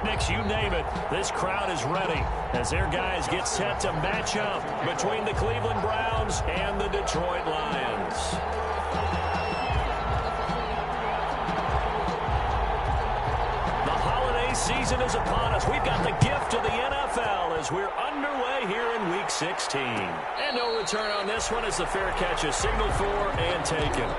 picnics, you name it. This crowd is ready as their guys get set to match up between the Cleveland Browns and the Detroit Lions. The holiday season is upon us. We've got the gift of the NFL as we're underway here in Week 16. And no return on this one as the fair catch is signaled for and taken.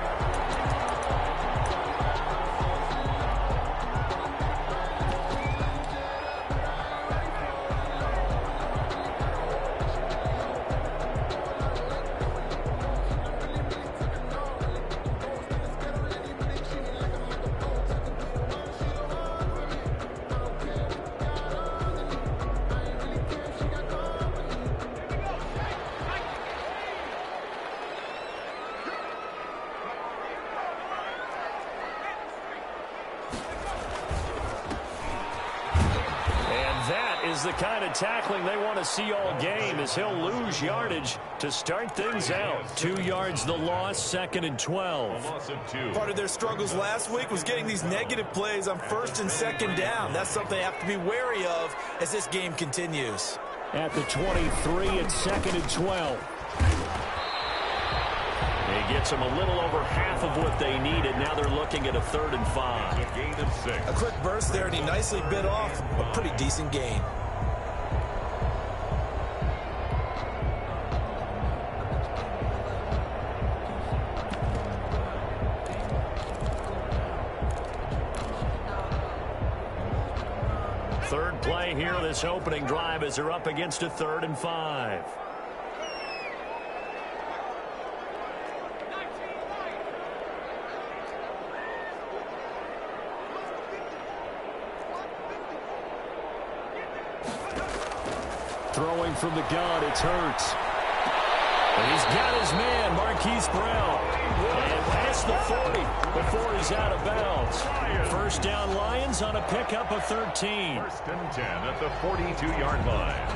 The kind of tackling they want to see all game as he'll lose yardage to start things out. 2 yards the loss, 2nd and 12. Part of their struggles last week was getting these negative plays on 1st and 2nd down. That's something they have to be wary of as this game continues. At the 23, it's 2nd and 12. He gets them a little over half of what they needed. Now they're looking at a 3rd and 5. A gain of 6. A quick burst there, and he nicely bit off a pretty decent gain. Third play here, this opening drive as they're up against a 3rd and 5. Throwing from the gun, it's Hurts. And he's got his man, Marquise Brown. And past the 40 before he's out of bounds. First down Lions on a pickup of 13. 1st and 10 at the 42-yard line.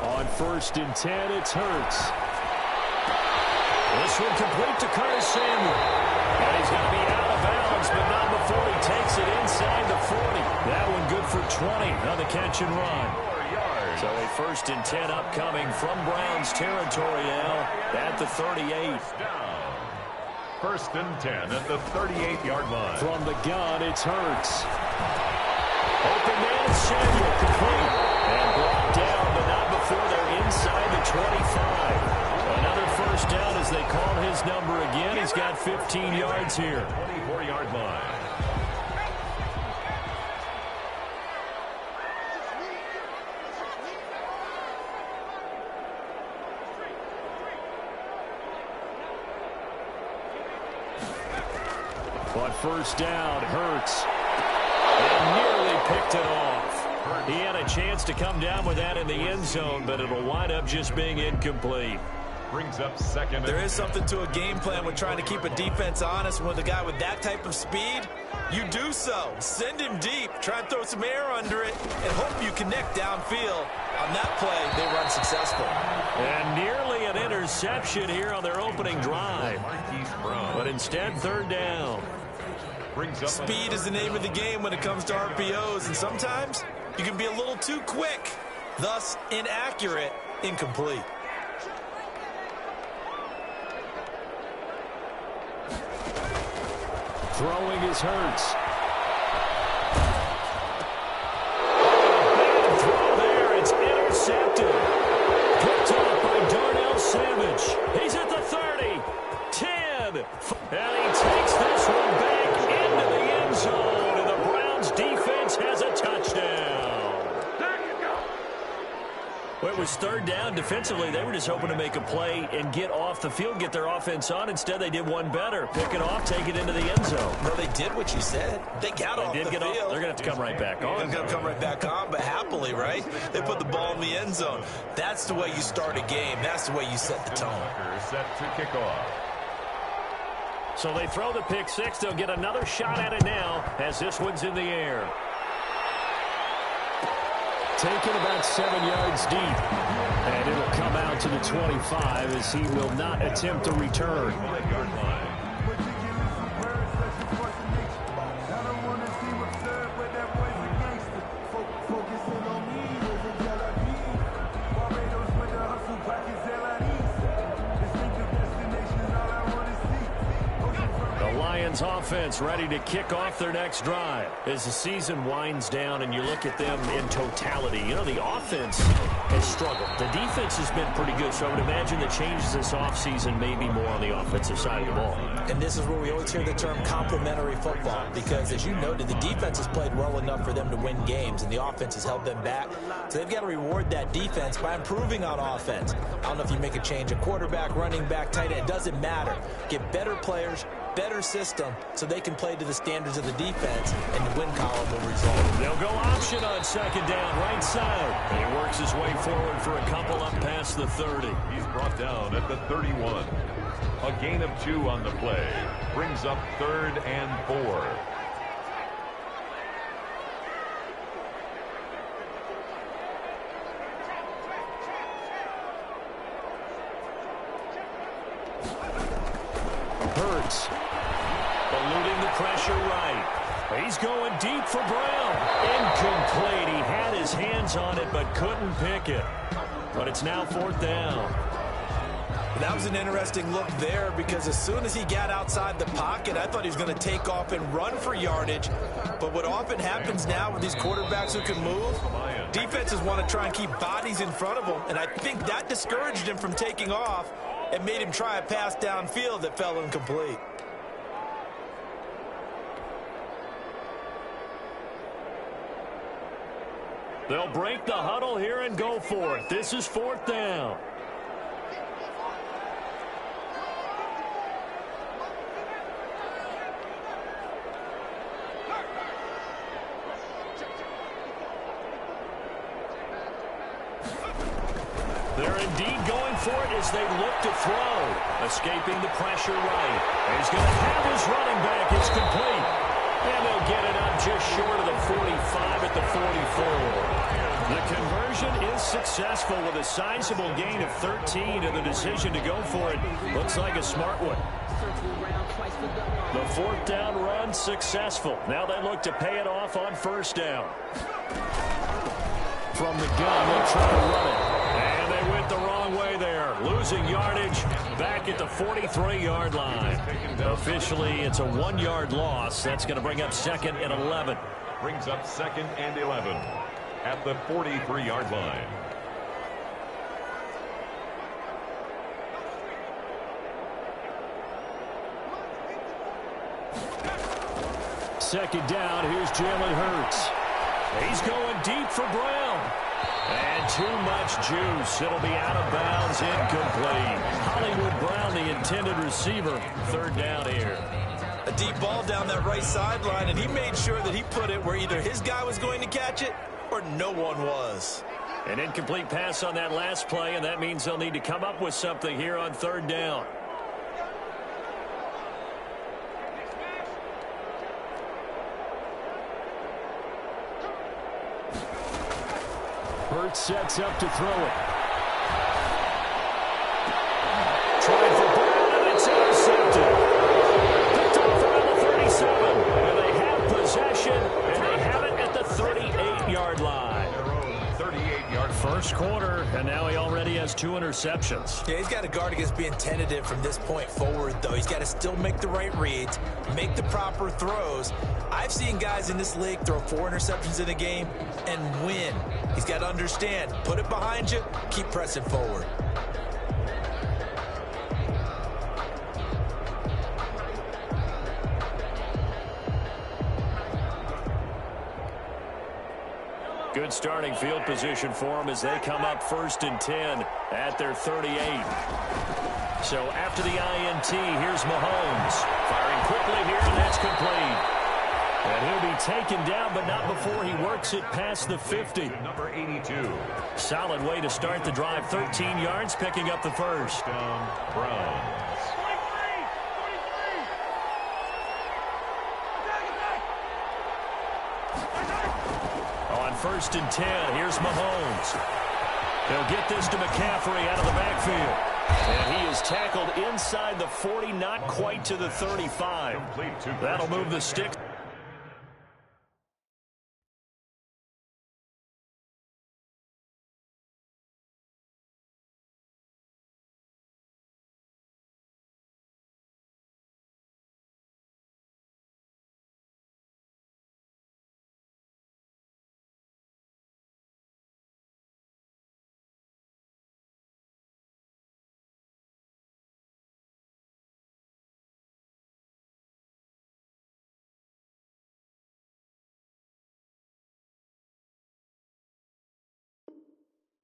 On 1st and 10, it's Hurts. This one complete to Curtis Samuel. And he's going to be out of bounds, but not before he takes it inside the 40. That one good for 20 on the catch and run. So a 1st and 10 upcoming from Browns territory now at the 38. 1st and 10 at the 38-yard line. From the gun, it's Hurts. Open man is Samuel, complete. And brought down, but not before they're inside the 25. Another first down as they call his number again. He's got 15 yards here. 24-yard line. On 1st down, Hurts. And nearly picked it off. He had a chance to come down with that in the end zone, but it'll wind up just being incomplete. Brings up 2nd. There is something to a game plan with trying to keep a defense honest. With a guy with that type of speed, you do so. Send him deep, try and throw some air under it, and hope you connect downfield. On that play, they run successful. And nearly an interception here on their opening drive. But instead, 3rd down. Speed is the name of the game when it comes to RPOs, and sometimes you can be a little too quick, thus inaccurate, incomplete. Throwing is Hurts. Big throw there. It's intercepted. Picked off by Darnell Savage. He's at the 30. 10. And he takes this one back into the end zone. And the Browns defense has a touchdown. Well, it was 3rd down to defensively, they were just hoping to make a play and get off the field, get their offense on. Instead, they did one better. Pick it off, take it into the end zone. No, they did what you said. They got off the field. They're going to have to come right back on. They're going to come right back on, but happily, right? They put the ball in the end zone. That's the way you start a game. That's the way you set the tone. Set to kick off. So they throw the pick six. They'll get another shot at it now as this one's in the air. Taken about 7 yards deep. And it'll come out to the 25 as he will not attempt to return. Offense ready to kick off their next drive. As the season winds down and you look at them in totality, you know, the offense has struggled. The defense has been pretty good, so I would imagine the changes this offseason may be more on the offensive side of the ball. And this is where we always hear the term complementary football, because as you noted, the defense has played well enough for them to win games, and the offense has held them back. So they've got to reward that defense by improving on offense. I don't know if you make a change, a quarterback, running back, tight end, it doesn't matter. Get better players, better system, so they can play to the standards of the defense, and the win column will result. They'll go option on second down, right side. And he works his way forward for a couple up past the 30. He's brought down at the 31. A gain of 2 on the play. Brings up 3rd and 4. Hurts. Eluding the pressure right. He's going deep for Brown. Incomplete. He had his hands on it but couldn't pick it. But it's now 4th down. That was an interesting look there, because as soon as he got outside the pocket, I thought he was going to take off and run for yardage. But what often happens now with these quarterbacks who can move, defenses want to try and keep bodies in front of them, and I think that discouraged him from taking off and made him try a pass downfield that fell incomplete. They'll break the huddle here and go for it. This is 4th down. They're indeed going for it as they look to throw. Escaping the pressure right. He's going to have his running back. It's complete. And they'll get it up just short of the 45 at the 44. The conversion is successful with a sizable gain of 13, and the decision to go for it looks like a smart one. The 4th down run successful. Now they look to pay it off on 1st down. From the gun, they'll try to run it. And they went the wrong way there. Losing yardage back at the 43-yard line. Officially, it's a 1-yard loss. That's going to bring up 2nd and 11. Brings up 2nd and 11 at the 43-yard line. Second down, here's Jalen Hurts. He's going deep for Brown. And too much juice. It'll be out of bounds, incomplete. Hollywood Brown, the intended receiver. 3rd down here. A deep ball down that right sideline, and he made sure that he put it where either his guy was going to catch it or no one was. An incomplete pass on that last play, and that means they'll need to come up with something here on 3rd down. Hurts sets up to throw it. Tried for Brown, and it's intercepted. Picked off around the 37. And they have possession, and they have it at the 38-yard line. 38-yard. First quarter, and now he already has 2 interceptions. Yeah, he's got to guard against being tentative from this point forward, though. He's got to still make the right reads, make the proper throws. I've seen guys in this league throw 4 interceptions in a game and win. He's got to understand, put it behind you, keep pressing forward. Good starting field position for them as they come up 1st and 10 at their 38. So after the INT, here's Mahomes. Firing quickly here, and that's complete. And he'll be taken down, but not before he works it past the 50. Number 82. Solid way to start the drive. 13 yards, picking up the first. Down, Browns. On 1st and 10, here's Mahomes. He'll get this to McCaffrey out of the backfield. And he is tackled inside the 40, not quite to the 35. That'll move the sticks.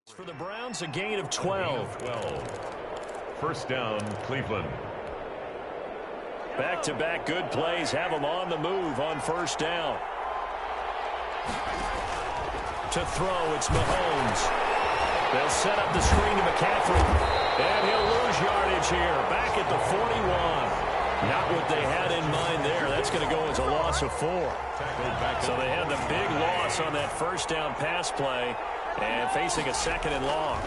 For the Browns, a gain of 12. 1st down, Cleveland. Back-to-back good plays have them on the move on 1st down. To throw, it's Mahomes. They'll set up the screen to McCaffrey. And he'll lose yardage here. Back at the 41. Not what they had in mind there. That's going to go as a loss of 4. So they had the big loss on that 1st down pass play. And facing a 2nd and long.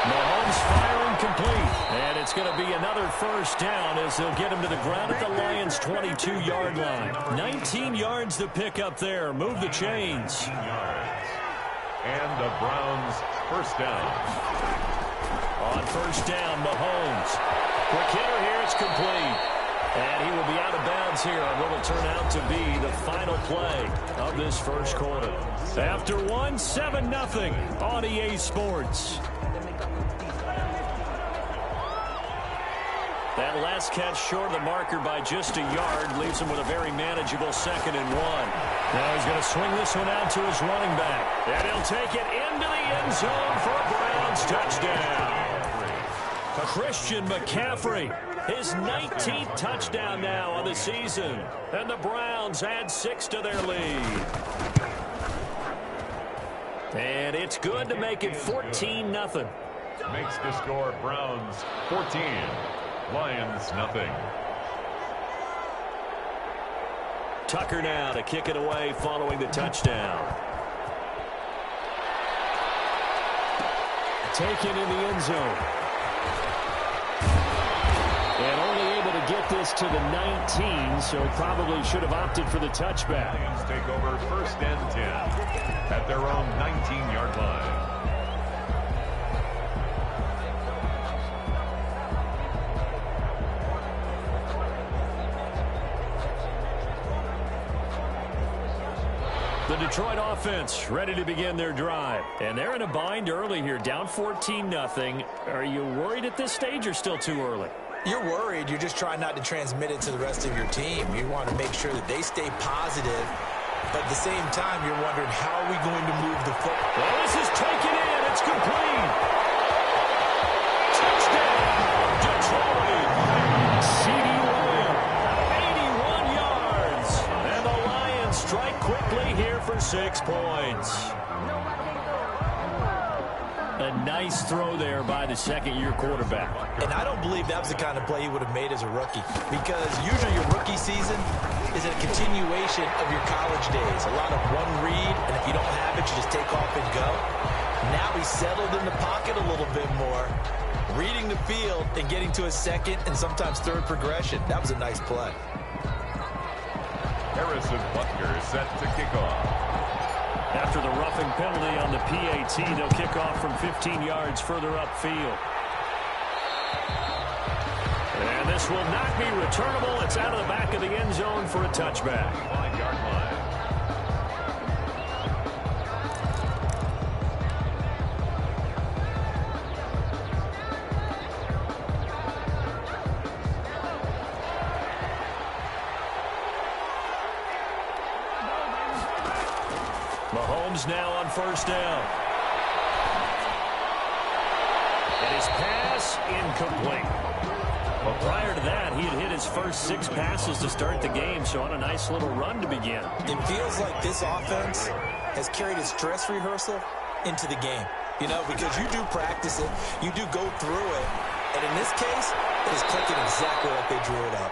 Mahomes firing complete. And it's going to be another 1st down as they'll get him to the ground at the Lions' 22-yard line. 19 yards to pick up there. Move the chains. And the Browns' 1st down. On 1st down, Mahomes. Quick hitter here. It's complete. And he will be out of bounds here on what will turn out to be the final play of this 1st quarter. After 1, 7-0 on EA Sports. That last catch short of the marker by just a yard leaves him with a very manageable 2nd and 1. Now he's going to swing this one out to his running back. And he'll take it into the end zone for a Browns touchdown. Christian McCaffrey. His 19th touchdown now on the season. And the Browns add 6 to their lead. And it's good to make it 14-0. Makes the score Browns 14. Lions nothing. Tucker now to kick it away following the touchdown. Taken in the end zone. And only able to get this to the 19, so probably should have opted for the touchback. Lions take over 1st and 10 at their own 19-yard line. The Detroit offense ready to begin their drive. And they're in a bind early here, down 14-0. Are you worried at this stage or still too early? You're worried. You're just trying not to transmit it to the rest of your team. You want to make sure that they stay positive. But at the same time, you're wondering, how are we going to move the football? Well, this is taken in. It's complete. Touchdown, Detroit. C.D. Lamb, 81 yards. And the Lions strike quickly here for 6 points. A nice throw there by the 2nd-year quarterback. And I don't believe that was the kind of play he would have made as a rookie, because usually your rookie season is a continuation of your college days. A lot of one read, and if you don't have it, you just take off and go. Now he's settled in the pocket a little bit more, reading the field and getting to a 2nd and sometimes 3rd progression. That was a nice play. Harrison Butker set to kick off. After the roughing penalty on the PAT, they'll kick off from 15 yards further upfield. And this will not be returnable. It's out of the back of the end zone for a touchback. 5-yard line. Mahomes now on first down. And his pass incomplete. Well, prior to that, he had hit his first 6 passes to start the game, so on a nice little run to begin. It feels like this offense has carried its dress rehearsal into the game. You know, because you do practice it, you do go through it, and in this case, it is clicking exactly like they drew it up.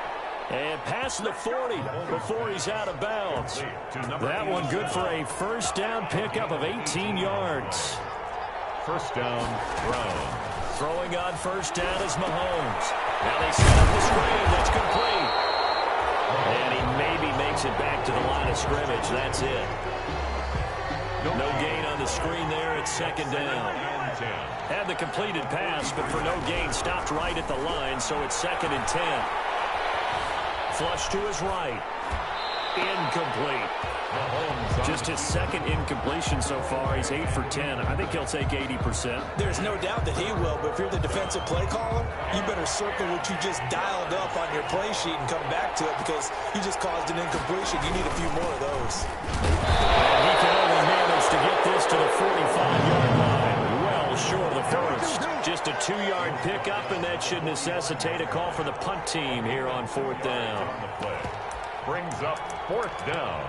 And past the 40 before he's out of bounds. That one good for a first down pickup of 18 yards. First down, Brown. Throwing on first down is Mahomes. Now they set up the screen. That's complete. And he maybe makes it back to the line of scrimmage. That's it. No gain on the screen there. It's second down. Had the completed pass, but for no gain, stopped right at the line, so it's 2nd and 10. Flush to his right. Incomplete. Just his 2nd incompletion so far. He's 8 for 10. I think he'll take 80%. There's no doubt that he will, but if you're the defensive play caller, you better circle what you just dialed up on your play sheet and come back to it because you just caused an incompletion. You need a few more of those. And he can only manage to get this to the 45-yard line. Well short of the first. Just a 2-yard pickup, and that should necessitate a call for the punt team here on 4th down. Brings up 4th down.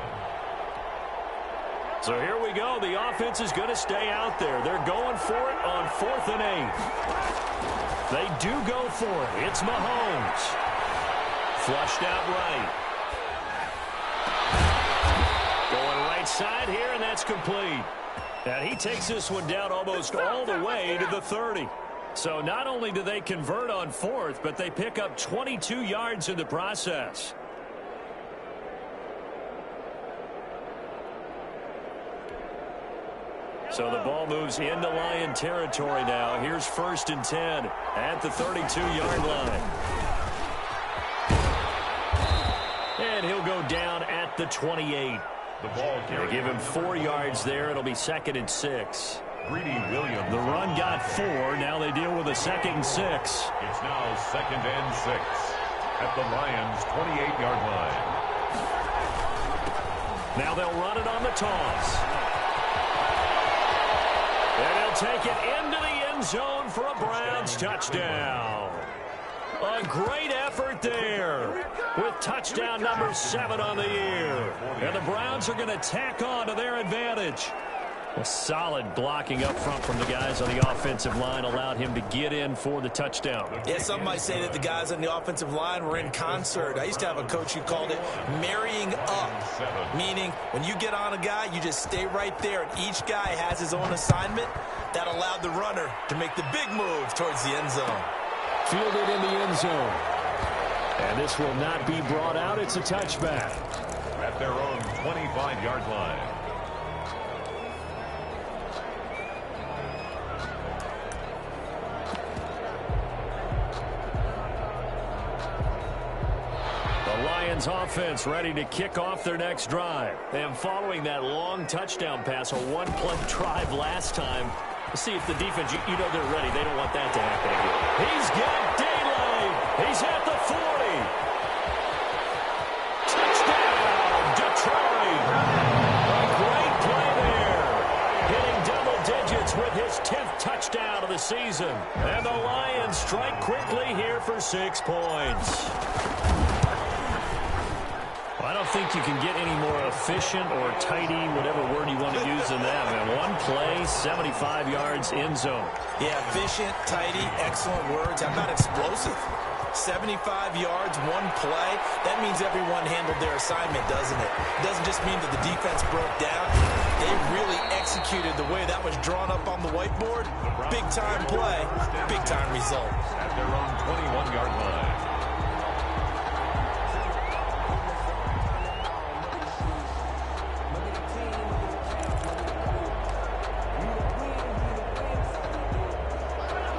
So here we go. The offense is going to stay out there. They're going for it on 4th and 8. They do go for it. It's Mahomes. Flushed out right. Going right side here, and that's complete. And he takes this one down almost all the way to the 30. So not only do they convert on 4th, but they pick up 22 yards in the process. So the ball moves into Lion territory now. Here's 1st and 10 at the 32-yard line. And he'll go down at the 28. The ball They give him 4 yards there. It'll be 2nd and 6. Greedy Williams. The run got 4. Now they deal with a 2nd and 6. It's now 2nd and 6 at the Lions' 28-yard line. Now they'll run it on the toss. And he'll take it into the end zone for a Browns touchdown. A great effort there with touchdown number 7 on the year. And the Browns are going to tack on to their advantage. A solid blocking up front from the guys on the offensive line allowed him to get in for the touchdown. Yeah, some might say that the guys on the offensive line were in concert. I used to have a coach who called it marrying up, meaning when you get on a guy, you just stay right there, and each guy has his own assignment. That allowed the runner to make the big move towards the end zone. Fielded in the end zone. And this will not be brought out. It's a touchback. At their own 25-yard line. Lions offense ready to kick off their next drive. And following that long touchdown pass, a one-play drive last time, let's see if the defense, you know they're ready. They don't want that to happen again. He's got daylight. He's at the 40. Touchdown, Detroit. A great play there. Hitting double digits with his 10th touchdown of the season. And the Lions strike quickly here for 6 points. I don't think you can get any more efficient or tidy, whatever word you want to use in that. Man, one play, 75 yards, end zone. Yeah, efficient, tidy, excellent words. How about explosive? 75 yards, one play. That means everyone handled their assignment, doesn't it? It doesn't just mean that the defense broke down. They really executed the way that was drawn up on the whiteboard. Big-time play, big-time result. At their own 21-yard line.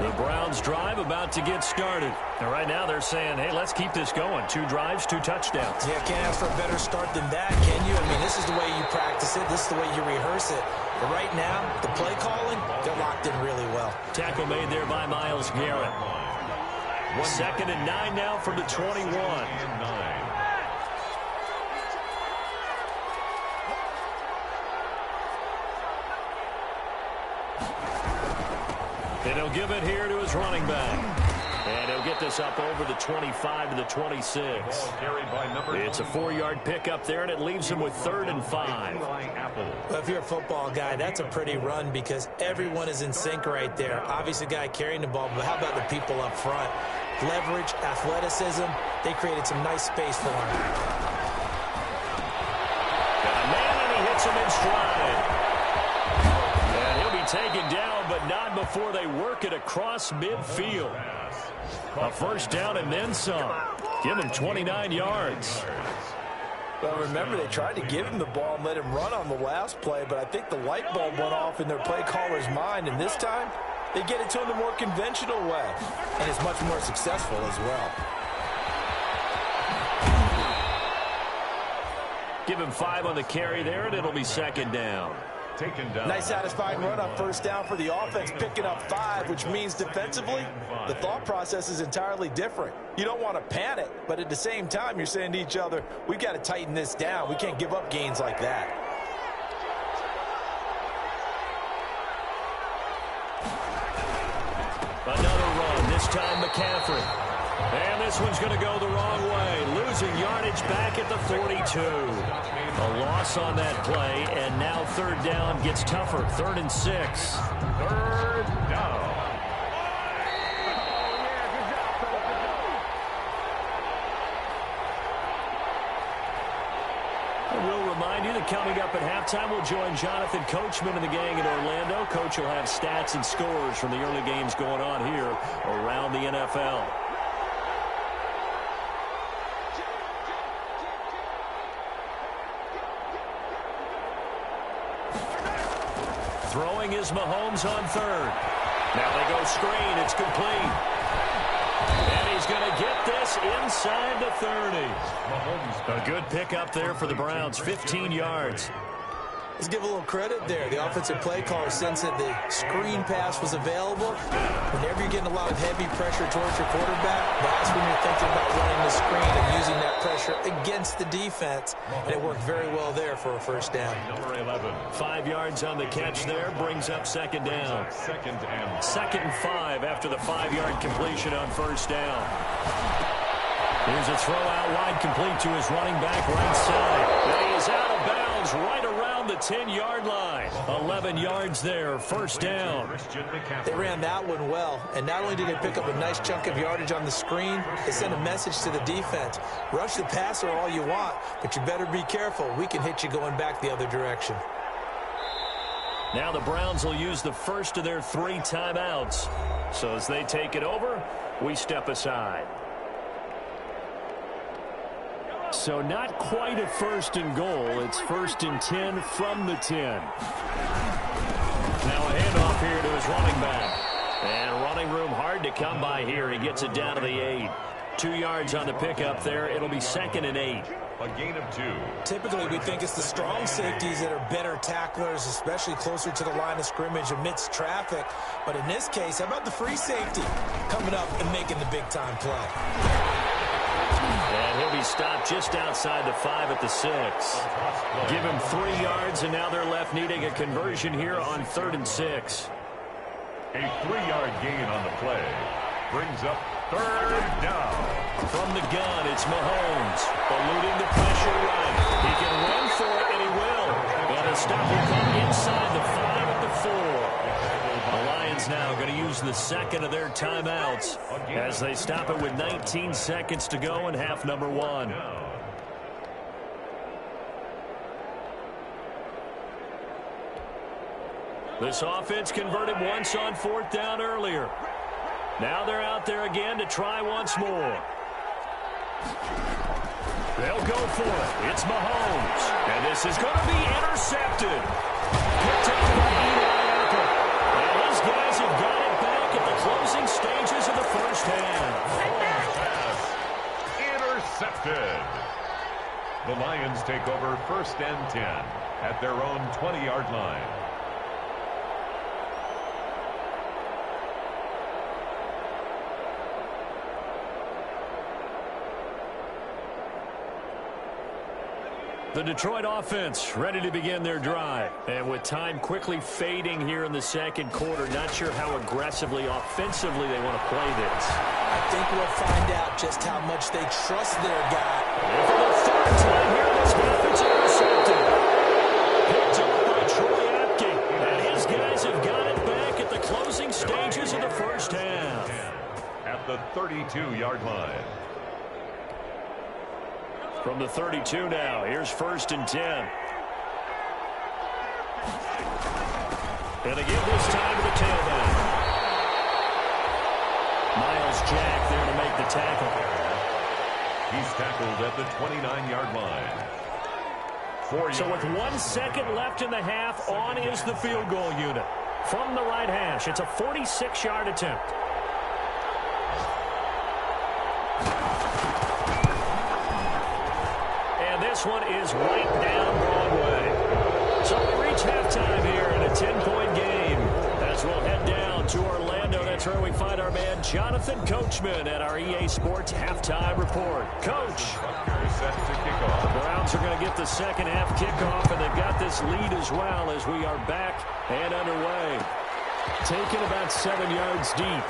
The Browns drive about to get started. And right now they're saying, hey, let's keep this going. 2 drives, 2 touchdowns. Yeah, can't ask for a better start than that, can you? I mean, this is the way you practice it. This is the way you rehearse it. But right now, the play calling, they're locked in really well. Tackle made there by Myles Garrett. 2nd and 9 now from the 21. And he'll give it here to his running back. And he'll get this up over the 25 to the 26. It's a 4-yard pickup there, and it leaves him with 3rd and 5. Well, if you're a football guy, that's a pretty run because everyone is in sync right there. Obviously, the guy carrying the ball, but how about the people up front? Leverage, athleticism, they created some nice space for him. Got a man, and he hits him in stride. And he'll be taken down, but not before they work it across midfield. A first down and then some. Give him 29 yards. Well, remember, they tried to give him the ball and let him run on the last play, but I think the light bulb went off in their play caller's mind, and this time they get it to him the more conventional way, and it's much more successful as well. Give him 5 on the carry there, and it'll be 2nd down. Nice satisfying run on first down for the offense, picking up 5, which means defensively, the thought process is entirely different. You don't want to panic, but at the same time, you're saying to each other, we've got to tighten this down. We can't give up gains like that. Another run, this time McCaffrey. And this one's going to go the wrong way. Losing yardage back at the 42. A loss on that play, and now 3rd down gets tougher. 3rd and 6. 3rd down. We'll remind you that coming up at halftime, we'll join Jonathan Coachman and the gang in Orlando. Coach will have stats and scores from the early games going on here around the NFL. Throwing is Mahomes on 3rd. Now they go screen. It's complete. And he's going to get this inside the 30. A good pickup there for the Browns. 15 yards. Let's give a little credit there. The offensive play caller sensed that the screen pass was available. Whenever you're getting a lot of heavy pressure towards your quarterback, that's when you're thinking about running the screen and using that pressure against the defense. And it worked very well there for a first down. Number 11. 5 yards on the catch there. Brings up 2nd down. 2nd and 5 after the 5-yard completion on first down. Here's a throw out wide, complete to his running back right side. And he is out of bounds right around the 10-yard line. 11 yards there, first down. They ran that one well, and not only did they pick up a nice chunk of yardage on the screen, they sent a message to the defense. Rush the passer all you want, but you better be careful. We can hit you going back the other direction. Now the Browns will use the first of their 3 timeouts. So as they take it over, we step aside. So not quite a 1st and goal. It's 1st and 10 from the 10. Now a handoff here to his running back. And running room hard to come by here. He gets it down to the 8. 2 yards on the pickup there. It'll be 2nd and 8. A gain of 2. Typically, we think it's the strong safeties that are better tacklers, especially closer to the line of scrimmage amidst traffic. But in this case, how about the free safety coming up and making the big-time play? And he'll be stopped just outside the 5 at the 6. Give him 3 yards, and now they're left needing a conversion here on 3rd and 6. A 3-yard gain on the play. Brings up 3rd down. From the gun, it's Mahomes. Eluding the pressure right. He can run for it, and he will. And the stop will come inside the 5 at the 4. The Lions now going to use the 2nd of their timeouts as they stop it with 19 seconds to go in half number 1. This offense converted once on 4th down earlier. Now they're out there again to try once more. They'll go for it. It's Mahomes. And this is going to be intercepted. Picked up by Eli Apple. And these guys have got it back at the closing stages of the first half. Intercepted. The Lions take over 1st and 10 at their own 20-yard line. The Detroit offense ready to begin their drive. And with time quickly fading here in the second quarter, not sure how aggressively, offensively they want to play this. I think we'll find out just how much they trust their guy. And for the third time here, this offense intercepted. Picked up by Troy Apke. And his guys have got it back at the closing stages of the first half. At the 32-yard line. From the 32 now, here's 1st and 10. And again this time to the tailback. Miles Jack there to make the tackle. He's tackled at the 29-yard line. So with 1 second left in the half, on is the field goal unit. From the right hash, it's a 46-yard attempt. This one is right down Broadway. So we reach halftime here in a 10-point game. As we'll head down to Orlando, that's where we find our man Jonathan Coachman at our EA Sports Halftime Report. Coach. Set to kick off. The Browns are going to get the second half kickoff, and they've got this lead as well as we are back and underway. Taken about 7 yards deep.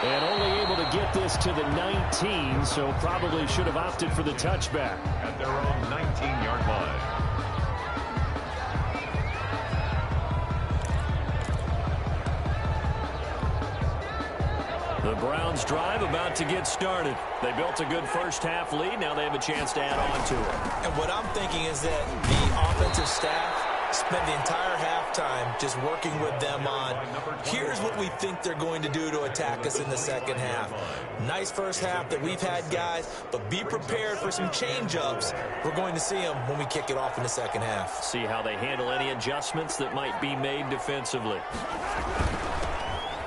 And only able to get this to the 19, so probably should have opted for the touchback. At their own 19-yard line. The Browns drive about to get started. They built a good first half lead. Now they have a chance to add on to it. And what I'm thinking is that the offensive staff spent the entire halftime just working with them on, here's what we think they're going to do to attack us in the second half. Nice first half that we've had, guys, but be prepared for some change-ups. We're going to see them when we kick it off in the second half. See how they handle any adjustments that might be made defensively.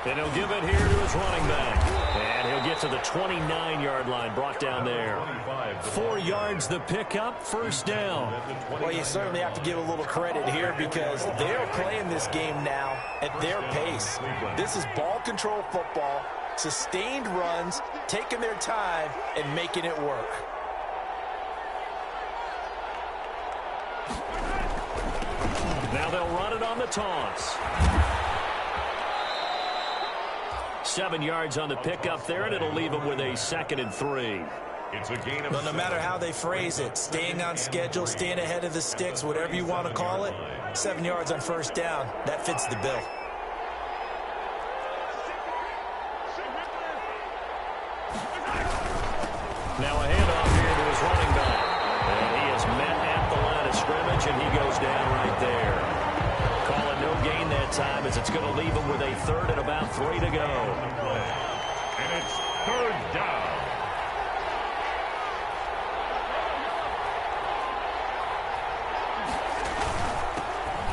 And he'll give it here to his running back. And he'll get to the 29-yard line, brought down there. 4 yards the pickup, first down. Well, you certainly have to give a little credit here because they're playing this game now at their pace. This is ball control football, sustained runs, taking their time, and making it work. Now they'll run it on the toss. 7 yards on the pickup there, and it'll leave them with a 2nd and 3. It's a gain of no matter how they phrase it, staying on schedule, staying ahead of the sticks, whatever you want to call it, 7 yards on first down, that fits the bill. Now a handoff here to his running back. And he is met at the line of scrimmage, and he goes down right there. Call it no gain that time as it's going to leave him with a 3rd and about 3 to go. And it's 3rd down.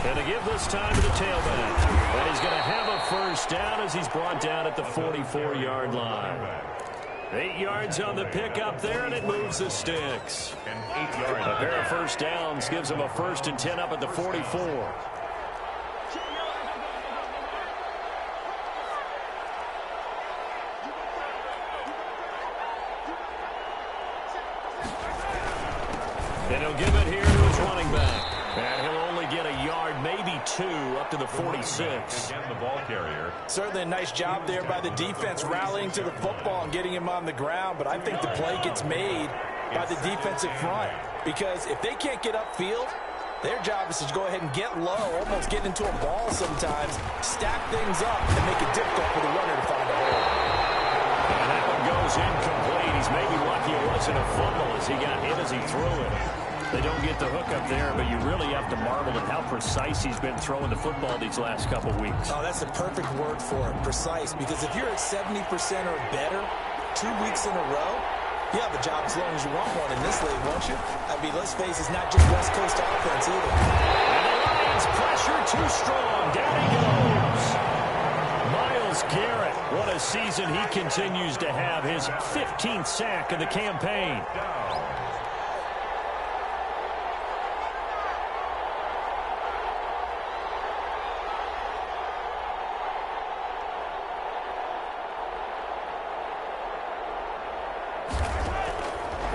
And to give this time to the tailback. And he's going to have a first down as he's brought down at the 44-yard line. 8 yards on the pickup there, and it moves the sticks. And 8 yards. A pair of first downs gives him a 1st and 10 up at the 44. And he'll give it here to his running back. And he'll only get a yard, maybe 2, up to the 46. Again, the ball carrier. Certainly a nice job there by the defense rallying to the football and getting him on the ground, but I think the play gets made by the defensive front because if they can't get upfield, their job is to go ahead and get low, almost get into a ball sometimes, stack things up, and make it difficult for the runner to find a hole. And that one goes incomplete. He's maybe lucky it wasn't a fumble as he got hit as he threw it. They don't get the hook up there, but you really have to marvel at how precise he's been throwing the football these last couple weeks. Oh, that's a perfect word for it, precise, because if you're at 70% or better 2 weeks in a row, you have a job as long as you want one in this league, won't you? I mean, let's face it, it's not just West Coast offense either. And the Lions pressure too strong. Down he goes. Myles Garrett, what a season he continues to have. His 15th sack of the campaign.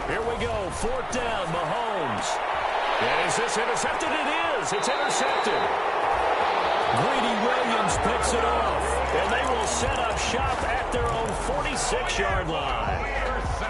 Here we we go. 4th down, Mahomes. And is this intercepted? It is. It's intercepted. Greedy Williams picks it off. And they will set up shop at their own 46-yard line.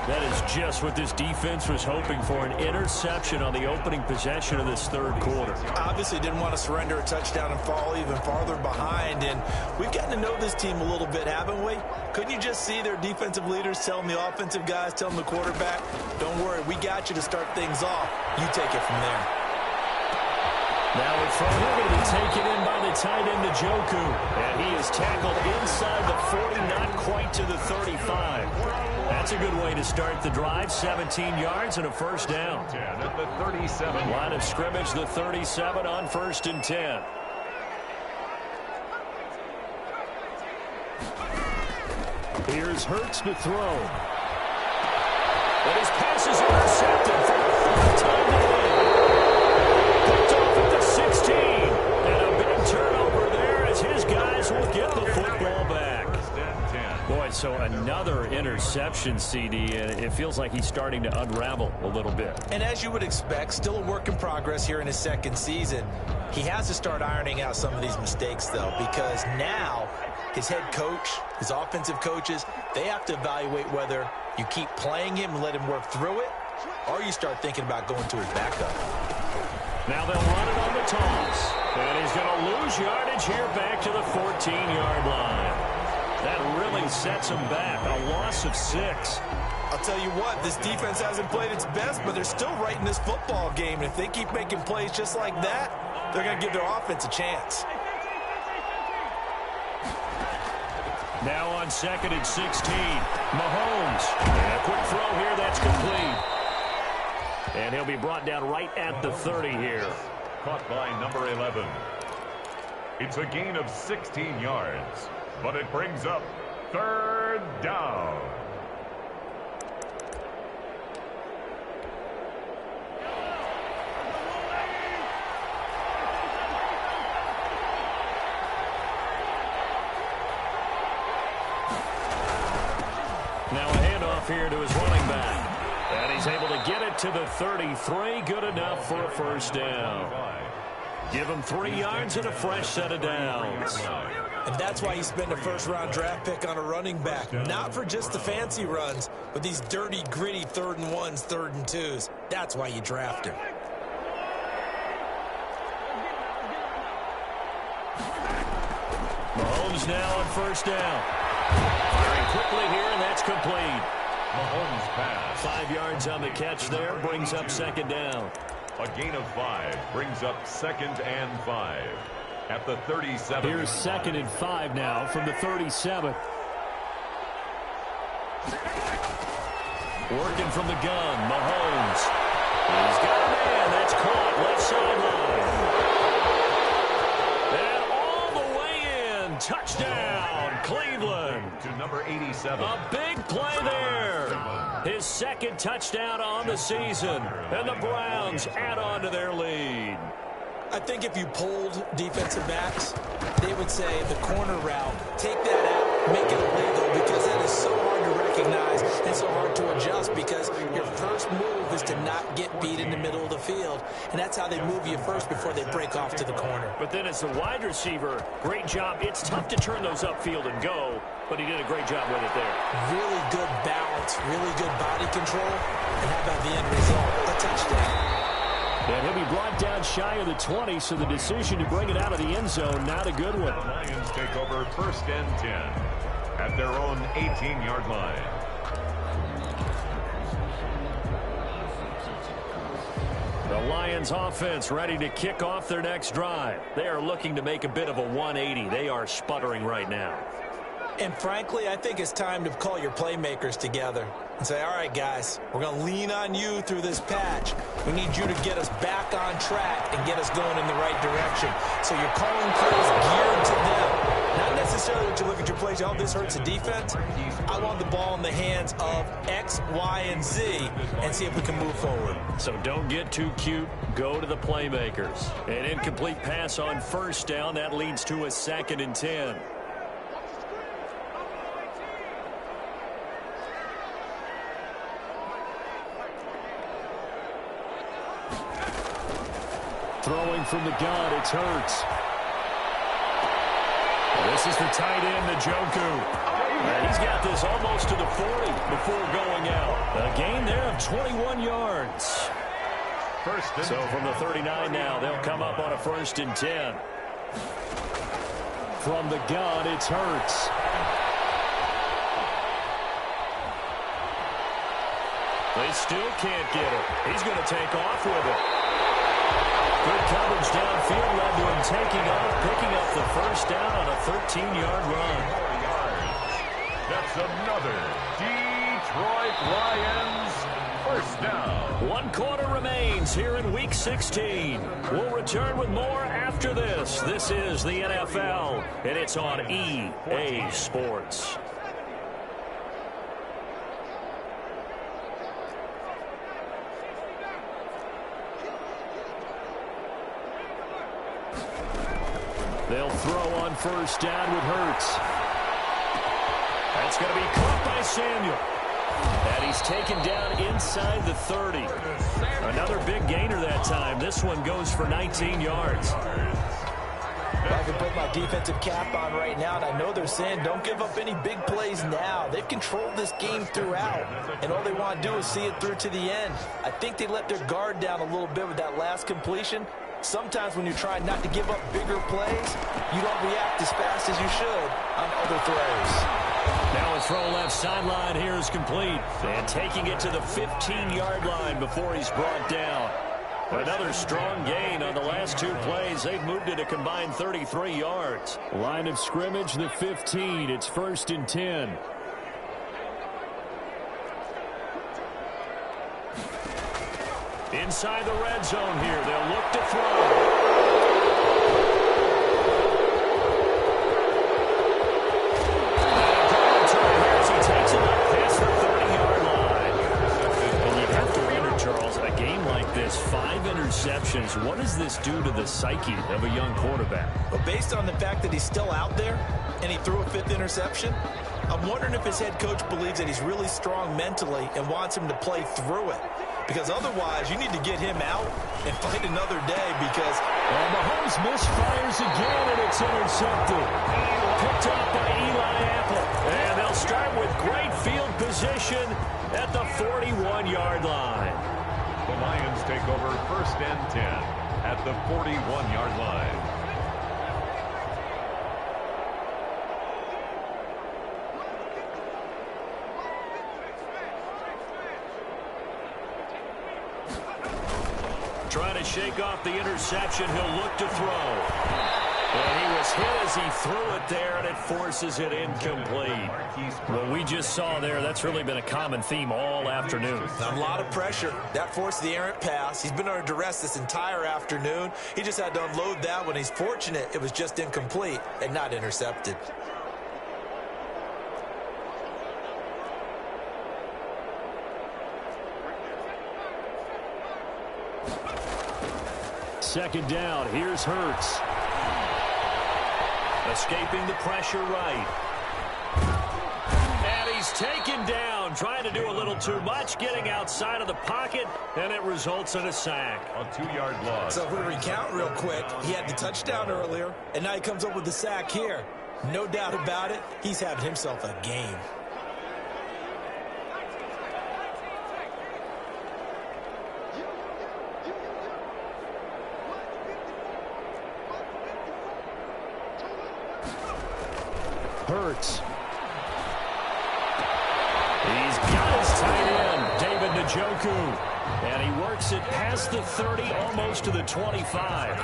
That is just what this defense was hoping for, an interception on the opening possession of this third quarter. Obviously didn't want to surrender a touchdown and fall even farther behind. And we've gotten to know this team a little bit, haven't we? Couldn't you just see their defensive leaders telling the offensive guys, telling the quarterback, don't worry, we got you to start things off. You take it from there. Now in front, they're going to be taken in by the tight end, Njoku. And he is tackled inside the 40, not quite to the 35. That's a good way to start the drive. 17 yards and a first down. 10 at the 37. Line of scrimmage, the 37 on 1st and 10. Here's Hurts to throw. But his pass is intercepted for the 4th time today. Picked off at the 16. And a big turnover there as his guys will get the football back. Boy, so another interception, CD, and it feels like he's starting to unravel a little bit. And as you would expect, still a work in progress here in his second season. He has to start ironing out some of these mistakes, though, because now his head coach, his offensive coaches, they have to evaluate whether you keep playing him and let him work through it, or you start thinking about going to his backup. Now they'll run it on the toss. And he's going to lose yardage here back to the 14-yard line. That really sets him back. A loss of 6. I'll tell you what, this defense hasn't played its best, but they're still right in this football game. And if they keep making plays just like that, they're going to give their offense a chance. Now on 2nd and 16, Mahomes. And a quick throw here, that's complete. And he'll be brought down right at the 30 here. Caught by number 11. It's a gain of 16 yards, but it brings up 3rd down. Now a handoff here to his running back. And he's able to get it to the 33. Good enough for a first down. Give him 3 yards and a fresh set of downs. And that's why you spend a first-round draft pick on a running back. Not for just the fancy runs, but these dirty, gritty 3rd and 1s, 3rd and 2s. That's why you draft him. Mahomes now on first down. Firing quickly here, and that's complete. Mahomes pass. 5 yards on the catch there, brings up 2nd down. A gain of 5 brings up 2nd and 5 at the 37. Here's 2nd and 5 now from the 37. Working from the gun, Mahomes. He's got a man. That's caught left sideline. And all the way in. Touchdown, Cleveland. To number 87. A big play there. His 2nd touchdown on the season. And the Browns add on to their lead. I think if you polled defensive backs, they would say the corner route, take that out, make it illegal, because that is so hard to recognize and so hard to adjust, because your first move is to not get beat in the middle of the field, and that's how they move you first before they break off to the corner. But then as the wide receiver, great job. It's tough to turn those upfield and go, but he did a great job with it there. Really good balance, really good body control, and how about the end result? A touchdown. And he'll be brought down shy of the 20, so the decision to bring it out of the end zone, not a good one. The Lions take over 1st and 10 at their own 18-yard line. The Lions offense ready to kick off their next drive. They are looking to make a bit of a 180. They are sputtering right now. And frankly, I think it's time to call your playmakers together and say, all right, guys, we're going to lean on you through this patch. We need you to get us back on track and get us going in the right direction. So you're calling plays geared to them. Not necessarily that you look at your plays, oh, this hurts the defense. I want the ball in the hands of X, Y, and Z and see if we can move forward. So don't get too cute. Go to the playmakers. An incomplete pass on first down. That leads to a 2nd and 10. Throwing from the gun, it's Hurts. This is the tight end, Njoku. And he's got this almost to the 40 before going out. A gain there of 21 yards. So from the 39 now, they'll come up on a 1st and 10. From the gun, it's Hurts. They still can't get him. He's going to take off with it. Good coverage downfield led to him taking off, picking up the 1st down on a 13-yard run. That's another Detroit Lions 1st down. 1 quarter remains here in Week 16. We'll return with more after this. This is the NFL, and it's on EA Sports. They'll throw on 1st down with Hurts. That's going to be caught by Samuel. And he's taken down inside the 30. Another big gainer that time. This one goes for 19 yards. I can put my defensive cap on right now, and I know they're saying don't give up any big plays now. They've controlled this game throughout, and all they want to do is see it through to the end. I think they let their guard down a little bit with that last completion. Sometimes when you're trying not to give up bigger plays, you don't react as fast as you should on other throws. Now a throw left sideline here is complete. And taking it to the 15-yard line before he's brought down. Another strong gain on the last 2 plays. They've moved it a combined 33 yards. Line of scrimmage, the 15. It's 1st and 10. Inside the red zone here. They'll look to throw. This 5 interceptions. What does this do to the psyche of a young quarterback? But based on the fact that he's still out there and he threw a 5th interception, I'm wondering if his head coach believes that he's really strong mentally and wants him to play through it. Because otherwise, you need to get him out and fight another day because... And Mahomes misfires again, and it's intercepted. Picked up by Eli Apple. And they'll start with great field position at the 41-yard line. The Lions take over 1st and 10 at the 41-yard line. Trying to shake off the interception. He'll look to throw. And he was hit as he threw it there, and it forces it incomplete. What we just saw there, that's really been a common theme all afternoon. A lot of pressure. That forced the errant pass. He's been under duress this entire afternoon. He just had to unload that one. He's fortunate it was just incomplete and not intercepted. Second down. Here's Hurts. Escaping the pressure right. And he's taken down, trying to do a little too much, getting outside of the pocket, and it results in a sack. A 2-yard loss. So if we recount real quick, he had the touchdown earlier, and now he comes up with the sack here. No doubt about it, he's having himself a game. Hurts. He's got his tight end, David Njoku. And he works it past the 30, almost to the 25.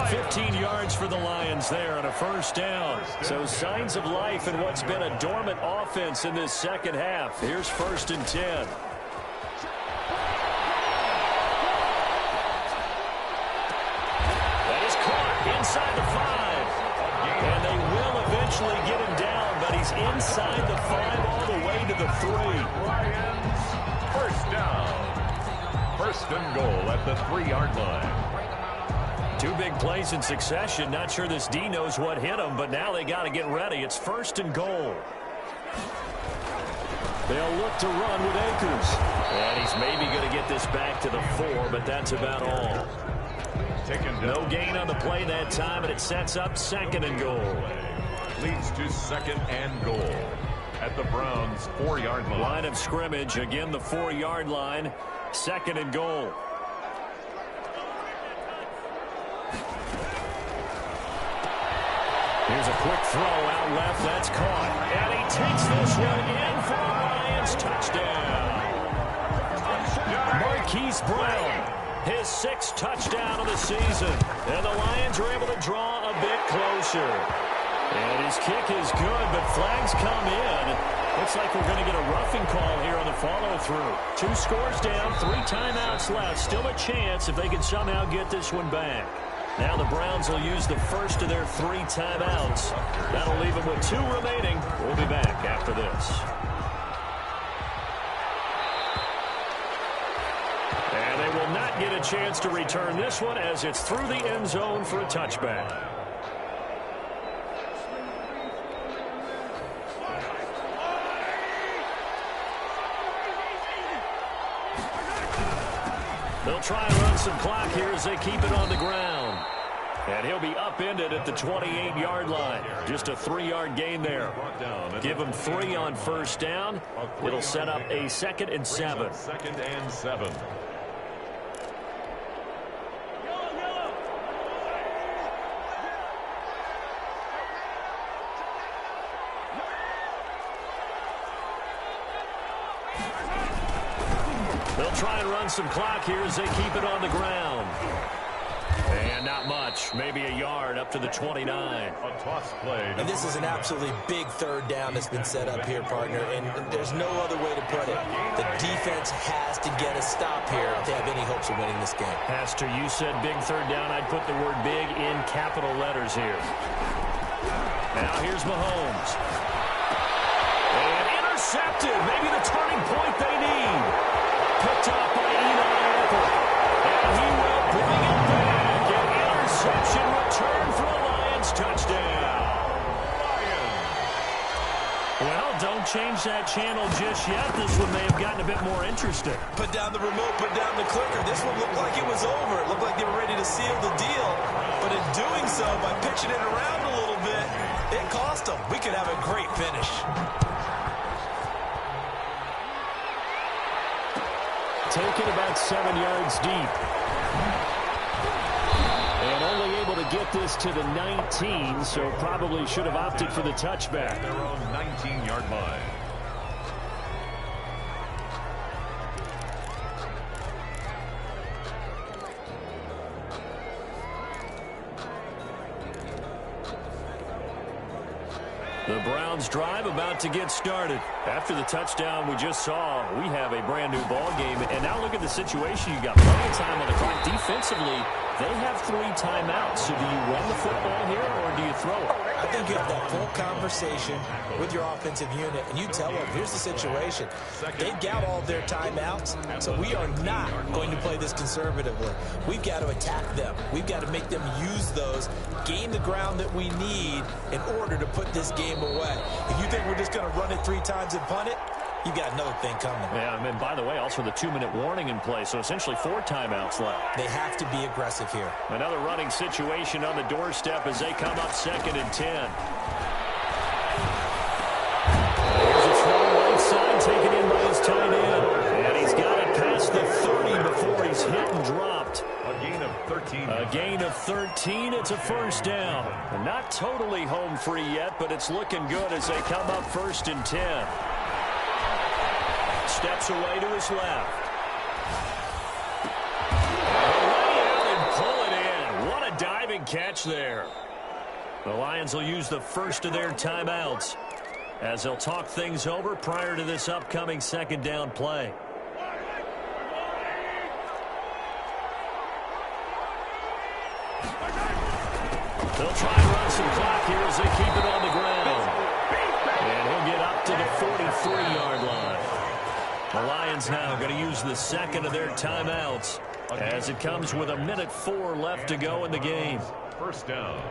15 yards for the Lions there on a 1st down. So signs of life in what's been a dormant offense in this second half. Here's 1st and 10. That is caught inside the 5. And they will eventually get him down, but he's inside the 5 all the way to the 3. Lions 1st down. 1st and goal at the 3-yard line. 2 big plays in succession. Not sure this D knows what hit him, but now they got to get ready. It's 1st and goal. They'll look to run with Akers. And he's maybe going to get this back to the 4, but that's about all. taken down. No gain on the play that time, and it sets up 2nd and goal. Leads to 2nd and goal at the Browns' 4-yard line. Line of scrimmage, again the 4-yard line, 2nd and goal. Here's a quick throw out left. That's caught. And he takes this one in for a Lions touchdown. Marquise Brown, his 6th touchdown of the season. And the Lions are able to draw a bit closer. And his kick is good, but flags come in. Looks like we're going to get a roughing call here on the follow-through. 2 scores down, 3 timeouts left. Still a chance if they can somehow get this one back. Now the Browns will use the first of their 3 timeouts. That'll leave them with 2 remaining. We'll be back after this. And they will not get a chance to return this one as it's through the end zone for a touchback. They'll try and run some clock here as they keep it on the ground. And he'll be upended at the 28-yard line. Just a 3-yard gain there. Give him 3 on first down. It'll set up a 2nd and 7. 2nd and 7. They'll try and run some clock here as they keep it on the ground. And not much, maybe a yard up to the 29. A toss play. And this is an absolutely big 3rd down that's been set up here, partner. And there's no other way to put it. The defense has to get a stop here if they have any hopes of winning this game. Pastor, you said big 3rd down. I'd put the word big in capital letters here. Now here's Mahomes. And intercepted. Maybe the turning point they need. Picked up by Eli Apple. And he will bring it back. An interception return for a Lions touchdown. Well, don't change that channel just yet. This one may have gotten a bit more interesting. Put down the remote, put down the clicker. This one looked like it was over. It looked like they were ready to seal the deal. But in doing so, by pitching it around a little bit, it cost them. We could have a great finish. Taken about 7 yards deep. And only able to get this to the 19, so probably should have opted for the touchback. Their own 19-yard line. The Browns drive about to get started. After the touchdown we just saw, we have a brand new ball game. And now look at the situation. You got plenty of time on the clock. Defensively, they have 3 timeouts. So do you run the football here or do you throw it? I think you have that full conversation with your offensive unit, and you tell them, here's the situation. They've got all their timeouts, so we are not going to play this conservatively. We've got to attack them. We've got to make them use those, gain the ground that we need in order to put this game away. If you think we're just going to run it 3 times and punt it, you've got another thing coming. Yeah, and by the way, also the 2-minute warning in play, so essentially 4 timeouts left. They have to be aggressive here. Another running situation on the doorstep as they come up 2nd and 10. Here's a throw right side taken in by his tight end. And he's got it past the 30 before he's hit and dropped. A gain of 13. A gain of 13. It's a first down. Not totally home free yet, but it's looking good as they come up 1st and 10. Steps away to his left. Lay out and pull it in. What a diving catch there. The Lions will use the first of their timeouts as they'll talk things over prior to this upcoming 2nd down play. They'll try and run some clock here as they keep it on the ground. And he'll get up to the 43-yard line. The Lions now going to use the 2nd of their timeouts as it comes with 1:04 left to go in the game. First down.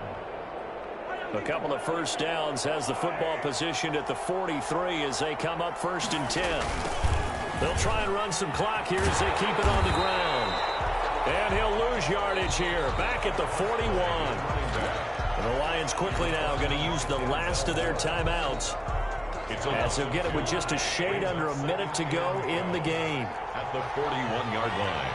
A couple of first downs has the football positioned at the 43 as they come up 1st and 10. They'll try and run some clock here as they keep it on the ground. And he'll lose yardage here, back at the 41. And the Lions quickly now going to use the last of their timeouts. As he'll get it with just a shade under a minute to go in the game. At the 41-yard line.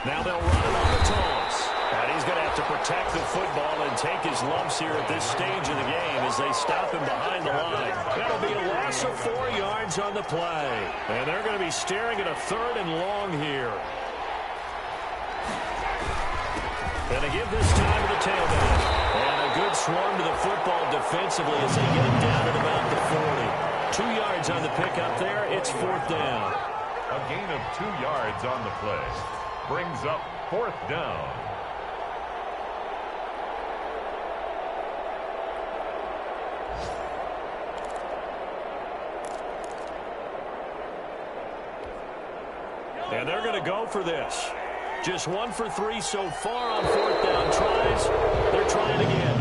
Now they'll run it on the toss. And he's going to have to protect the football and take his lumps here at this stage of the game as they stop him behind the line. That'll be a loss of 4 yards on the play. And they're going to be staring at a 3rd and long here. And they give this time to the tailback. And a good swarm to the football defensively as they get it down at about the 40. 2 yards on the pickup there. It's 4th down. A gain of 2 yards on the play. Brings up 4th down. And they're going to go for this. Just 1 for 3 so far on 4th down tries. They're trying again.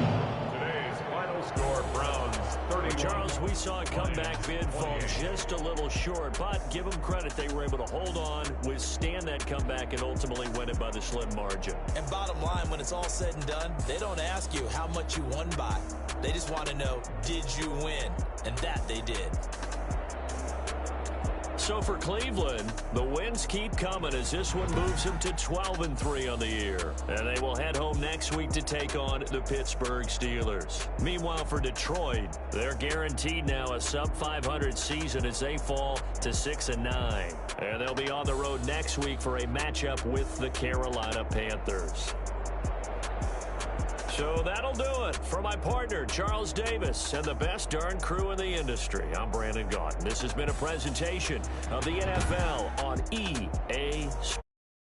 Today's final score, Browns 31. Charles, we saw a comeback bid fall just a little short, but give them credit. They were able to hold on, withstand that comeback, and ultimately win it by the slim margin. And bottom line, when it's all said and done, they don't ask you how much you won by. They just want to know, did you win? And that they did. So for Cleveland, the wins keep coming as this one moves them to 12-3 on the year. And they will head home next week to take on the Pittsburgh Steelers. Meanwhile, for Detroit, they're guaranteed now a sub-500 season as they fall to 6-9. And they'll be on the road next week for a matchup with the Carolina Panthers. So that'll do it. For my partner, Charles Davis, and the best darn crew in the industry, I'm Brandon Gaudin. This has been a presentation of the NFL on EA Sports.